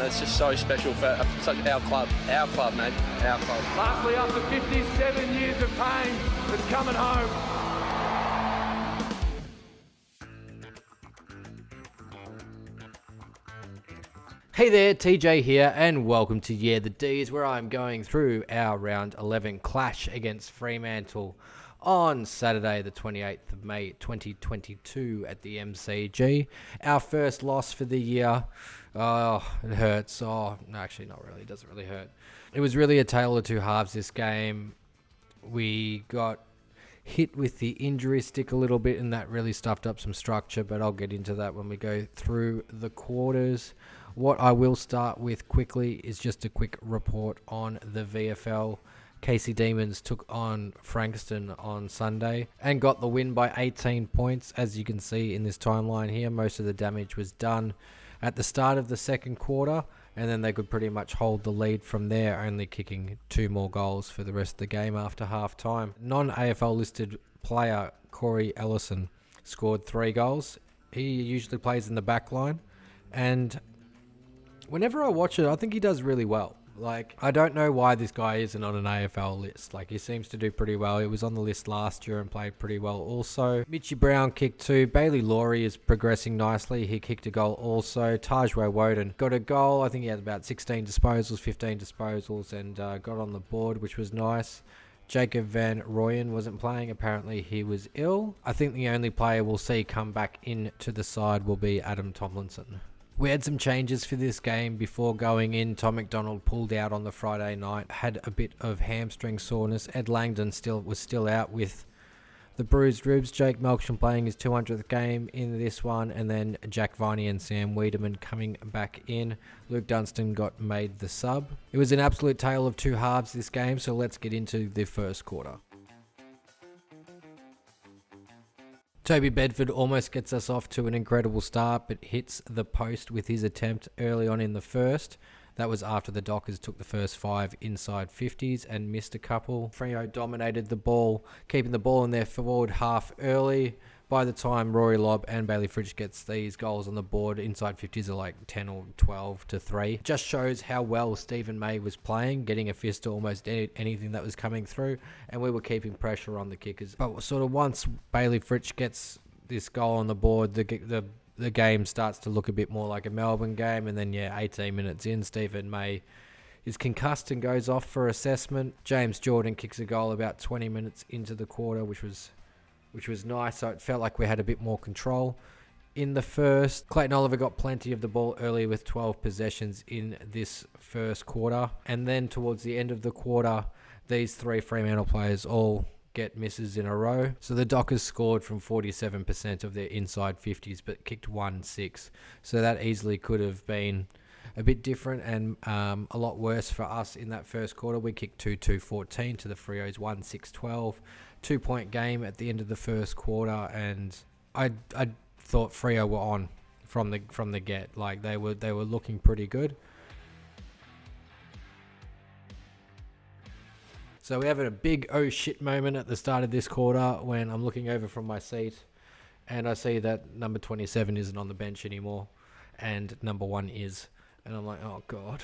It's just so special for such our club, mate, our club. Lastly, after 57 years of pain, it's coming home. Hey there, TJ here, and welcome to Yeahthedees, where I'm going through our round 11 clash against Fremantle on Saturday, the 28th of May, 2022 at the MCG. Our first loss for the year. Oh, it hurts. Oh, no, actually, not really. It doesn't really hurt. It was really a tale of two halves this game. We got hit with the injury stick a little bit, and that really stuffed up some structure, but I'll get into that when we go through the quarters. What I will start with quickly is just a quick report on the VFL. Casey Demons took on Frankston on Sunday and got the win by 18 points. As you can see in this timeline here, most of the damage was done at the start of the second quarter, and then they could pretty much hold the lead from there, only kicking 2 more goals for the rest of the game after half time. Non-AFL listed player Corey Ellison scored 3 goals. He usually plays in the back line, and whenever I watch it, I think he does really well. Like, I don't know why this guy isn't on an AFL list. Like, he seems to do pretty well. He was on the list last year and played pretty well also. Mitchie Brown kicked 2. Bailey Laurie is progressing nicely. He kicked a goal also. Tajway Woden got a goal. I think he had about 16 disposals, 15 disposals, and got on the board, which was nice. Jacob Van Rooyen wasn't playing. Apparently he was ill. I think the only player we'll see come back into the side will be Adam Tomlinson. We had some changes for this game before going in. Tom McDonald pulled out on the Friday night, had a bit of hamstring soreness. Ed Langdon was still out with the bruised ribs. Jake Melksham playing his 200th game in this one, and then Jack Viney and Sam Wiedemann coming back in. Luke Dunstan got made the sub. It was an absolute tale of two halves this game, so let's get into the first quarter. Toby Bedford almost gets us off to an incredible start, but hits the post with his attempt early on in the first. That was after the Dockers took the first 5 inside 50s and missed a couple. Freo dominated the ball, keeping the ball in their forward half early. By the time Rory Lobb and Bailey Fritsch gets these goals on the board, inside 50s are like 10 or 12 to 3. Just shows how well Stephen May was playing, getting a fist to almost anything that was coming through, and we were keeping pressure on the kickers. But sort of once Bailey Fritsch gets this goal on the board, the game starts to look a bit more like a Melbourne game, and then 18 minutes in, Stephen May is concussed and goes off for assessment. James Jordan kicks a goal about 20 minutes into the quarter, which was nice, so it felt like we had a bit more control. In the first, Clayton Oliver got plenty of the ball early with 12 possessions in this first quarter. And then towards the end of the quarter, these 3 Fremantle players all get misses in a row. So the Dockers scored from 47% of their inside 50s, but kicked 1-6. So that easily could have been a bit different and a lot worse for us in that first quarter. We kicked 2-2-14 to the Freo's 1-6-12. 2-point game at the end of the first quarter, and I thought Freo were on from the get. Like, they were looking pretty good. So we have a big oh shit moment at the start of this quarter when I'm looking over from my seat and I see that number 27 isn't on the bench anymore and number 1 is, and I'm like, oh god.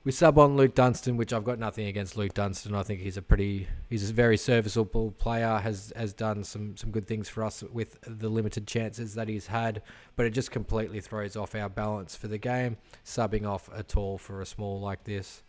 We sub on Luke Dunstan, which I've got nothing against Luke Dunstan. I think he's a very serviceable player, has done some good things for us with the limited chances that he's had, but it just completely throws off our balance for the game, subbing off a tall for a small like this.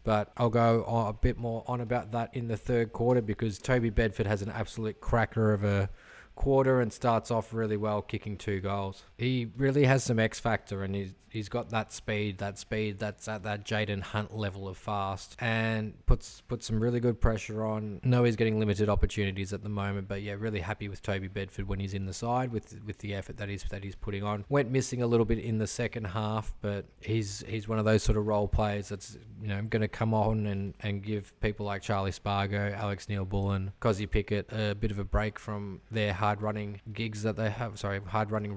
But I'll go on a bit more on about that in the third quarter, because Toby Bedford has an absolute cracker of a quarter and starts off really well, kicking 2 goals. He really has some X factor, and he's got that speed that's at that Jaden Hunt level of fast, and puts some really good pressure on. No, he's getting limited opportunities at the moment, but really happy with Toby Bedford when he's in the side with the effort that he's putting on. Went missing a little bit in the second half, but he's one of those sort of role players that's going to come on and give people like Charlie Spargo, Alex Neil-Bullen, Cozzy Pickett a bit of a break from their hard running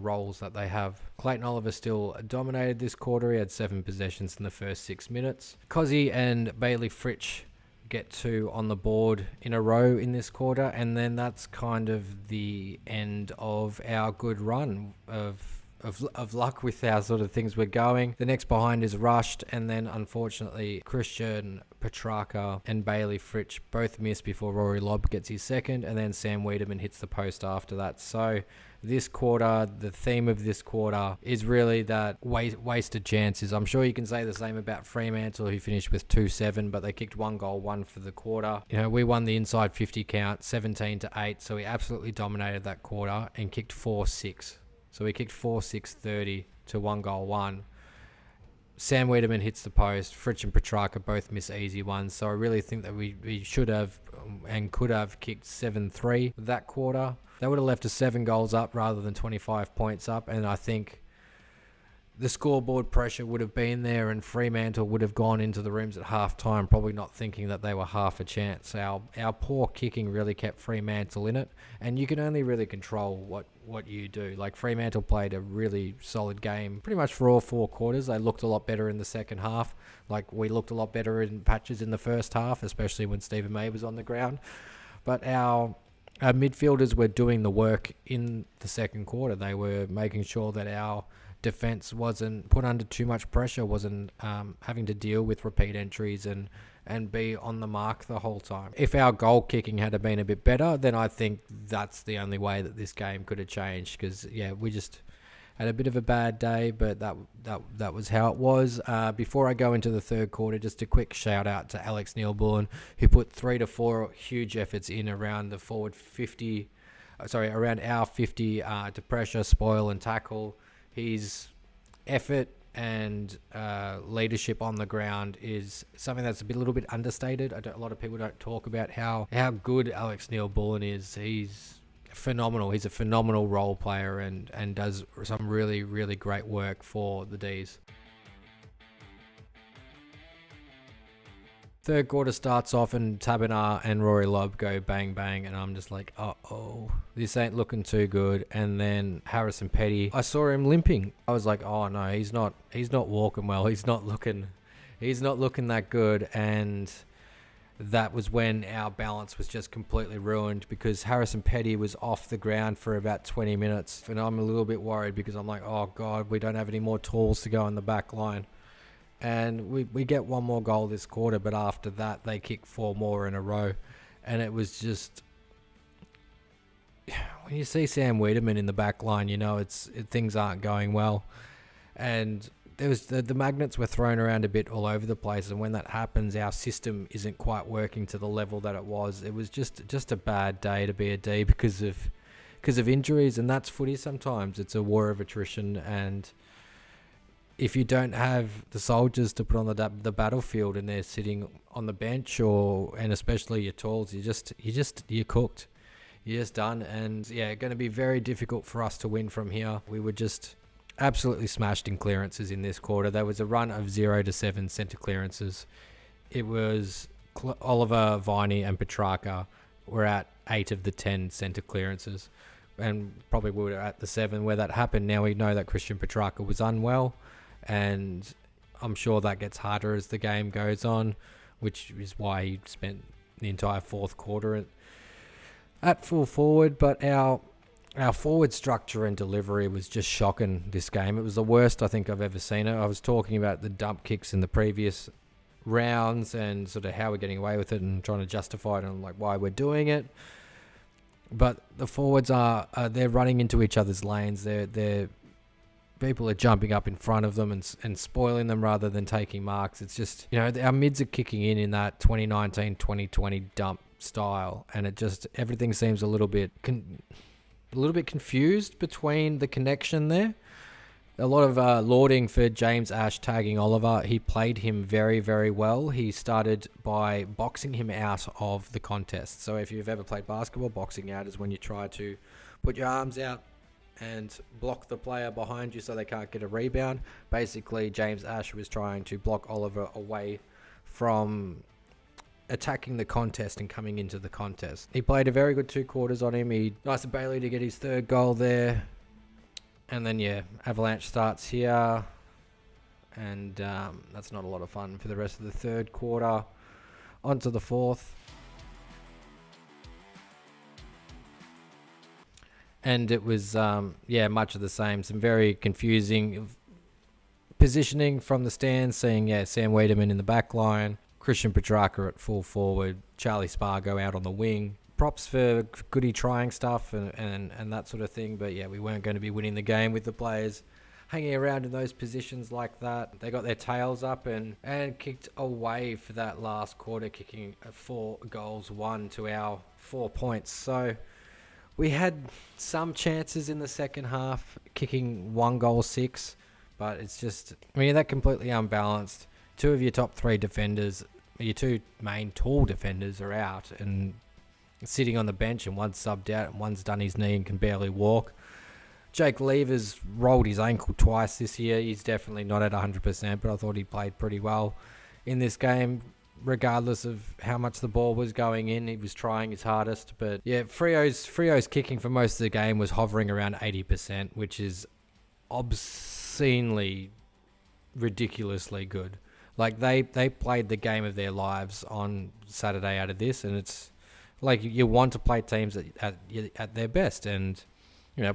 roles that they have. Clayton Oliver still dominated this quarter. He had 7 possessions in the first 6 minutes. Cozzy and Bailey Fritsch get 2 on the board in a row in this quarter, and then that's kind of the end of our good run of of luck with how sort of things were going. The next behind is Rushed, and then unfortunately Christian Petrarca and Bailey Fritsch both missed before Rory Lobb gets his second, and then Sam Wiedemann hits the post after that. So this quarter, the theme of this quarter is really that wasted chances. I'm sure you can say the same about Fremantle, who finished with 2-7, but they kicked 1 goal, 1 for the quarter. You know, we won the inside 50 count, 17-8, so we absolutely dominated that quarter and kicked 4-6. So we kicked 4-6-30 to 1 goal, 1. Sam Wiedemann hits the post. Fritsch and Petrarca both miss easy ones. So I really think that we should have and could have kicked 7-3 that quarter. That would have left us 7 goals up rather than 25 points up. And I think the scoreboard pressure would have been there, and Fremantle would have gone into the rooms at halftime probably not thinking that they were half a chance. Our poor kicking really kept Fremantle in it, and you can only really control what you do. Like, Fremantle played a really solid game pretty much for all 4 quarters. They looked a lot better in the second half. Like, we looked a lot better in patches in the first half, especially when Stephen May was on the ground. But our midfielders were doing the work in the second quarter. They were making sure that our defense wasn't put under too much pressure, wasn't having to deal with repeat entries and be on the mark the whole time. If our goal kicking had been a bit better, then I think that's the only way that this game could have changed, because we just had a bit of a bad day, but that was how it was. Before I go into the third quarter, just a quick shout out to Alex Neil-Bullen, who put 3 to 4 huge efforts in around the forward 50, around our 50 to pressure, spoil and tackle. His effort and leadership on the ground is something that's a little bit understated. A lot of people don't talk about how good Alex Neil-Bullen is. He's phenomenal. He's a phenomenal role player and does some really, really great work for the D's. Third quarter starts off and Tabernar and Rory Lobb go bang bang, and I'm just like, uh-oh, this ain't looking too good. And then Harrison Petty, I saw him limping. I was like, oh no, he's not walking well. He's not looking that good. And that was when our balance was just completely ruined, because Harrison Petty was off the ground for about 20 minutes. And I'm a little bit worried because I'm like, oh God, we don't have any more tools to go in the back line. And we get 1 more goal this quarter, but after that they kick 4 more in a row. And it was just, when you see Sam Wiedemann in the back line, you know things aren't going well. And there was the magnets were thrown around a bit all over the place, and when that happens, our system isn't quite working to the level that it was. It was just a bad day to be a D because of injuries, and that's footy sometimes. It's a war of attrition, and if you don't have the soldiers to put on the battlefield and they're sitting on the bench, and especially your tools, you're cooked. You're just done. And going to be very difficult for us to win from here. We were just absolutely smashed in clearances in this quarter. There was a run of 0 to 7 centre clearances. It was Oliver, Viney and Petrarca were at 8 of the 10 centre clearances, and probably we were at the 7 where that happened. Now we know that Christian Petrarca was unwell, and I'm sure that gets harder as the game goes on, which is why he spent the entire fourth quarter at full forward. But our forward structure and delivery was just shocking this game. It was the worst I think I've ever seen it. I was talking about the dump kicks in the previous rounds and sort of how we're getting away with it and trying to justify it and like why we're doing it. But the forwards they're running into each other's lanes. They're people are jumping up in front of them and spoiling them rather than taking marks. It's just, our mids are kicking in that 2019-2020 dump style, and it just, everything seems a little bit confused between the connection there. A lot of lauding for James Ash tagging Oliver. He played him very, very well. He started by boxing him out of the contest. So if you've ever played basketball, boxing out is when you try to put your arms out and block the player behind you so they can't get a rebound. Basically, James Ash was trying to block Oliver away from attacking the contest and coming into the contest. He played a very good 2 quarters on him. Nice of Bailey to get his 3rd goal there. And then, Avalanche starts here. And that's not a lot of fun for the rest of the 3rd quarter. On to the 4th. And it was, much of the same. Some very confusing positioning from the stands, seeing, Sam Wiedemann in the back line, Christian Petrarca at full forward, Charlie Spargo out on the wing. Props for Goody trying stuff and that sort of thing. But, we weren't going to be winning the game with the players hanging around in those positions like that. They got their tails up and kicked away for that last quarter, kicking 4 goals, 1 to our 4 points. So we had some chances in the second half, kicking 1 goal, 6, but it's just, they're completely unbalanced. 2 of your top 3 defenders, your 2 main tall defenders are out and sitting on the bench, and one's subbed out and one's done his knee and can barely walk. Jake Lever's rolled his ankle twice this year. He's definitely not at 100%, but I thought he played pretty well in this game, regardless of how much the ball was going in. He was trying his hardest. But Frio's kicking for most of the game was hovering around 80%, which is obscenely, ridiculously good. Like, they played the game of their lives on Saturday out of this, and it's like you want to play teams at their best, and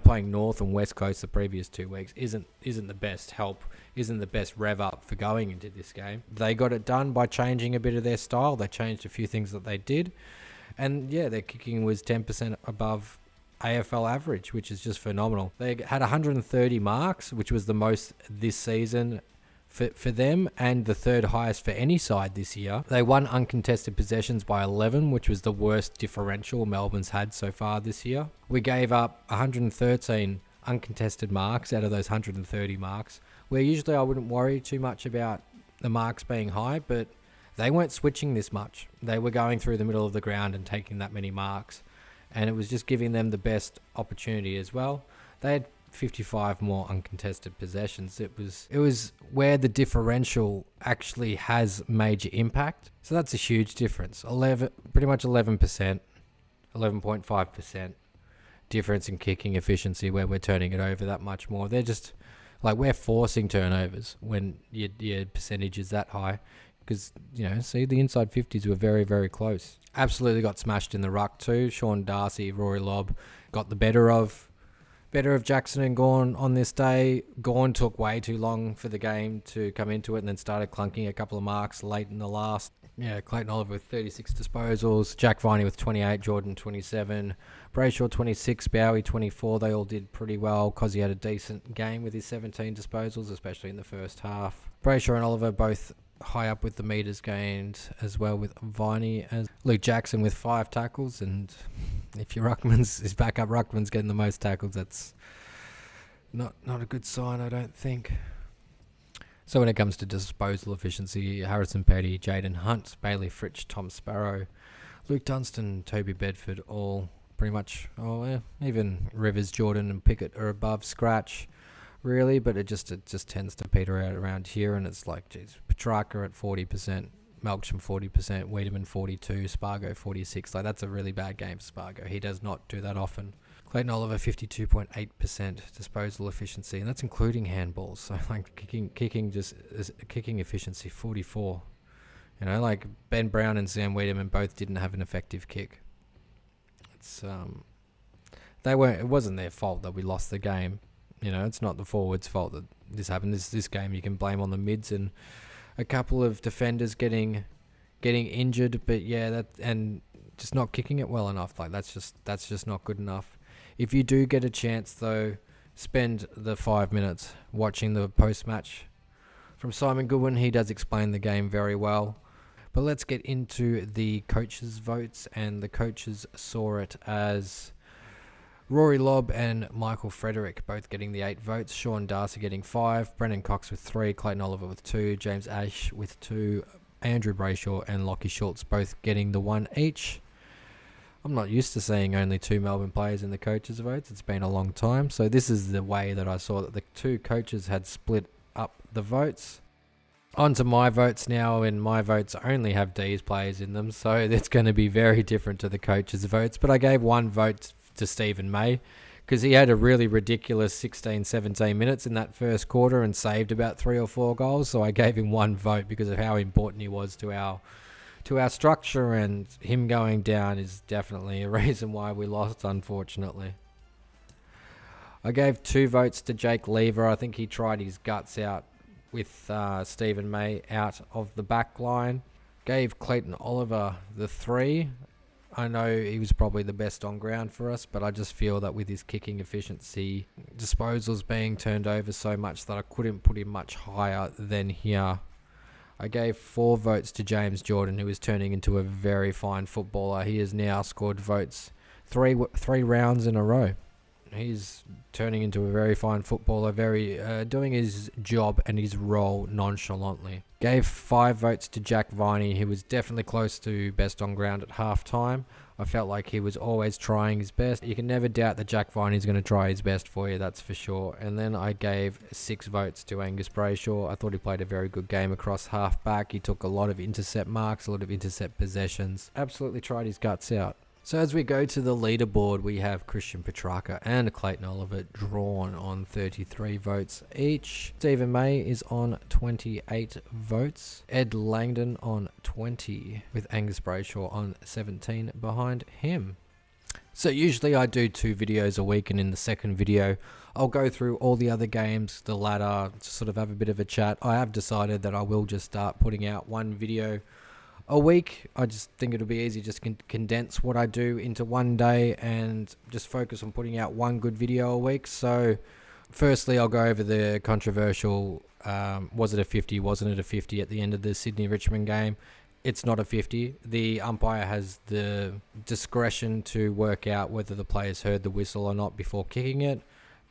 playing North and West Coast the previous 2 weeks isn't the best help, isn't the best rev up for going into this game. They got it done by changing a bit of their style. They changed a few things that they did. And their kicking was 10% above AFL average, which is just phenomenal. They had 130 marks, which was the most this season for them, and the 3rd highest for any side this year. They won uncontested possessions by 11, which was the worst differential Melbourne's had so far this year. We gave up 113 uncontested marks out of those 130 marks, where usually I wouldn't worry too much about the marks being high, but they weren't switching this much. They were going through the middle of the ground and taking that many marks, and it was just giving them the best opportunity as well. They had 55 more uncontested possessions. It was where the differential actually has major impact. So that's a huge difference. Pretty much 11%, 11.5% difference in kicking efficiency, where we're turning it over that much more. They're just like, we're forcing turnovers when your percentage is that high, because the inside 50s were very, very close. Absolutely got smashed in the ruck too. Sean Darcy, Rory Lobb got the better of Jackson and Gawn on this day. Gawn took way too long for the game to come into it, and then started clunking a couple of marks late in the last. Clayton Oliver with 36 disposals, Jack Viney with 28, Jordan 27, Brayshaw 26, Bowie 24. They all did pretty well because he had a decent game with his 17 disposals, especially in the first half. Brayshaw and Oliver both high up with the metres gained, as well with Viney, as Luke Jackson with 5 tackles. And if your his backup ruckman's getting the most tackles, that's not a good sign, I don't think. So when it comes to disposal efficiency, Harrison Petty, Jaden Hunt, Bailey Fritsch, Tom Sparrow, Luke Dunstan, Toby Bedford, all pretty much, even Rivers, Jordan and Pickett are above scratch, really, but it just tends to peter out around here, and it's like, geez, Petrarca at 40%, Melksham 40%, Wiedemann 42%, Spargo 46%. Like, that's a really bad game for Spargo. He does not do that often. Clayton Oliver 52.8% disposal efficiency, and that's including handballs. So like kicking efficiency 44. Like Ben Brown and Sam Wiedemann both didn't have an effective kick. It wasn't their fault that we lost the game. It's not the forwards' fault that this happened. This game you can blame on the mids and a couple of defenders getting injured, but and just not kicking it well enough. Like that's just not good enough. If you do get a chance though, spend the 5 minutes watching the post-match from Simon Goodwin. He does explain the game very well. But let's get into the coaches' votes, and the coaches saw it as Rory Lobb and Michael Frederick both getting the 8 votes, Sean Darcy getting 5, Brendan Cox with 3, Clayton Oliver with 2, James Ash with 2, Andrew Brayshaw and Lockie Schultz both getting the 1 each. I'm not used to seeing only 2 Melbourne players in the coaches' votes. It's been a long time. So this is the way that I saw that the 2 coaches had split up the votes. On to my votes now, and my votes only have D's players in them, so it's going to be very different to the coaches' votes. But I gave 1 vote to Stephen May because he had a really ridiculous 16-17 minutes in that first quarter and saved about 3 or 4 goals. So I gave him 1 vote because of how important he was to our structure, and him going down is definitely a reason why we lost, unfortunately. I gave 2 votes to Jake Lever. I think he tried his guts out with Stephen May out of the back line. Gave Clayton Oliver the 3. I know he was probably the best on ground for us, but I just feel that with his kicking efficiency, disposals being turned over so much that I couldn't put him much higher than here. I gave 4 votes to James Jordan, who is turning into a very fine footballer. He has now scored votes 3 rounds in a row. He's turning into a very fine footballer, doing his job and his role nonchalantly. Gave 5 votes to Jack Viney. He was definitely close to best on ground at half time. I felt like he was always trying his best. You can never doubt that Jack Viney's going to try his best for you, that's for sure. And then I gave 6 votes to Angus Brayshaw. I thought he played a very good game across half back. He took a lot of intercept marks, a lot of intercept possessions. Absolutely tried his guts out. So as we go to the leaderboard, we have Christian Petrarca and Clayton Oliver drawn on 33 votes each. Stephen May is on 28 votes. Ed Langdon on 20, with Angus Brayshaw on 17 behind him. So usually I do 2 videos a week, and in the second video I'll go through all the other games, the ladder, to sort of have a bit of a chat. I have decided that I will just start putting out 1 video a week. I just think it'll be easy, just condense what I do into one day and just focus on putting out 1 good video a week. So firstly, I'll go over the controversial, was it a 50, wasn't it a 50 at the end of the Sydney-Richmond game. It's not a 50. The umpire has the discretion to work out whether the players heard the whistle or not before kicking it.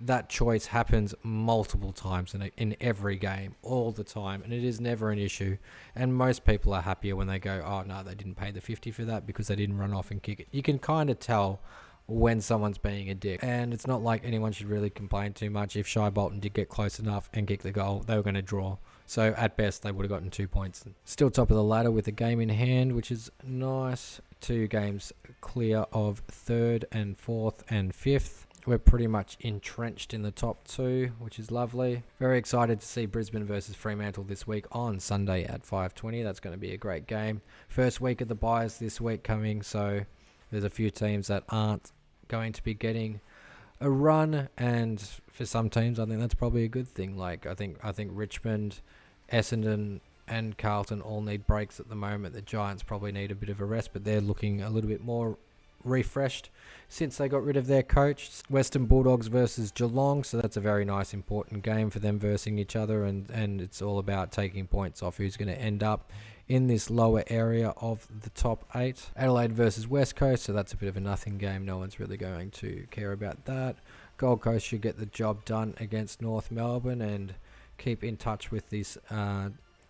That choice happens multiple times in every game, all the time, and it is never an issue. And most people are happier when they go, oh no, they didn't pay the 50 for that because they didn't run off and kick it. You can kind of tell when someone's being a dick, and it's not like anyone should really complain too much. If Shai Bolton did get close enough and kick the goal, they were going to draw. So at best, they would have gotten 2 points. Still top of the ladder with a game in hand, which is nice. 2 games clear of 3rd and 4th and 5th. We're pretty much entrenched in the top 2, which is lovely. Very excited to see Brisbane versus Fremantle this week on Sunday at 5:20. That's going to be a great game. First week of the buys this week coming, so there's a few teams that aren't going to be getting a run, and for some teams, I think that's probably a good thing. Like I think Richmond, Essendon, and Carlton all need breaks at the moment. The Giants probably need a bit of a rest, but they're looking a little bit more refreshed since they got rid of their coach. Western Bulldogs versus Geelong, so that's a very nice important game for them versing each other, and it's all about taking points off who's going to end up in this lower area of the top 8. Adelaide versus West Coast, so that's a bit of a nothing game. No one's really going to care about that. Gold Coast should get the job done against North Melbourne and keep in touch with this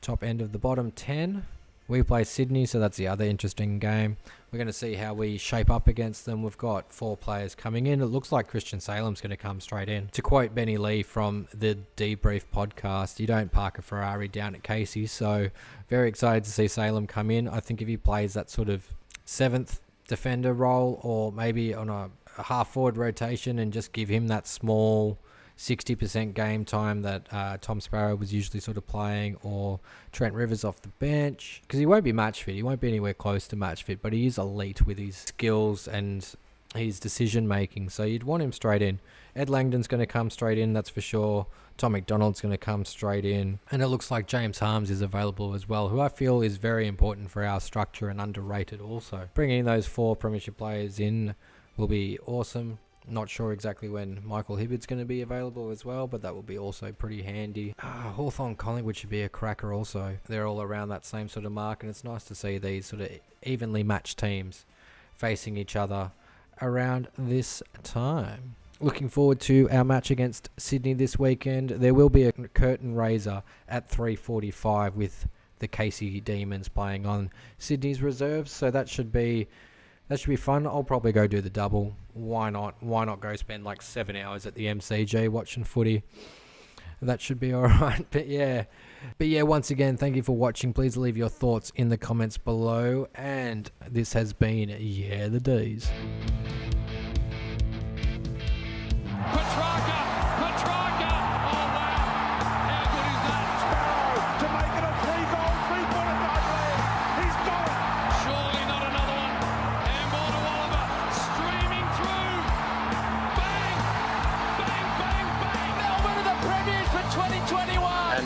top end of the bottom 10. We play Sydney, so that's the other interesting game. We're going to see how we shape up against them. We've got 4 players coming in. It looks like Christian Salem's going to come straight in. To quote Benny Lee from the Debrief podcast, you don't park a Ferrari down at Casey, so very excited to see Salem come in. I think if he plays that sort of 7th defender role, or maybe on a half-forward rotation and just give him that small 60% game time that Tom Sparrow was usually sort of playing, or Trent Rivers off the bench, because he won't be match fit. He won't be anywhere close to match fit, but he is elite with his skills and his decision making, so you'd want him straight in. Ed Langdon's going to come straight in, that's for sure. Tom McDonald's going to come straight in, and it looks like James Harms is available as well, who I feel is very important for our structure and underrated also. Bringing those 4 premiership players in will be awesome. Not sure exactly when Michael Hibbert's going to be available as well, but that will be also pretty handy. Hawthorn Collingwood should be a cracker also. They're all around that same sort of mark, and it's nice to see these sort of evenly matched teams facing each other around this time. Looking forward to our match against Sydney this weekend. There will be a curtain raiser at 3:45 with the Casey Demons playing on Sydney's reserves, so that should be fun. I'll probably go do the double. Why not? Why not go spend like 7 hours at the MCG watching footy? That should be alright. But yeah, once again, thank you for watching. Please leave your thoughts in the comments below. And this has been Yeahthedees. Petrarca! Oh wow! How good is that? Sparrow to make it a 3-goal, 3-point advantage. He's got it! Surely not another one. Handball to Oliver. Streaming through. Bang! Bang!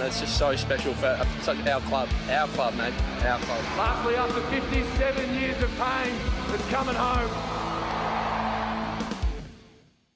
it's just so special for such our club, mate, our club. Lastly, after 57 years of pain, it's coming home.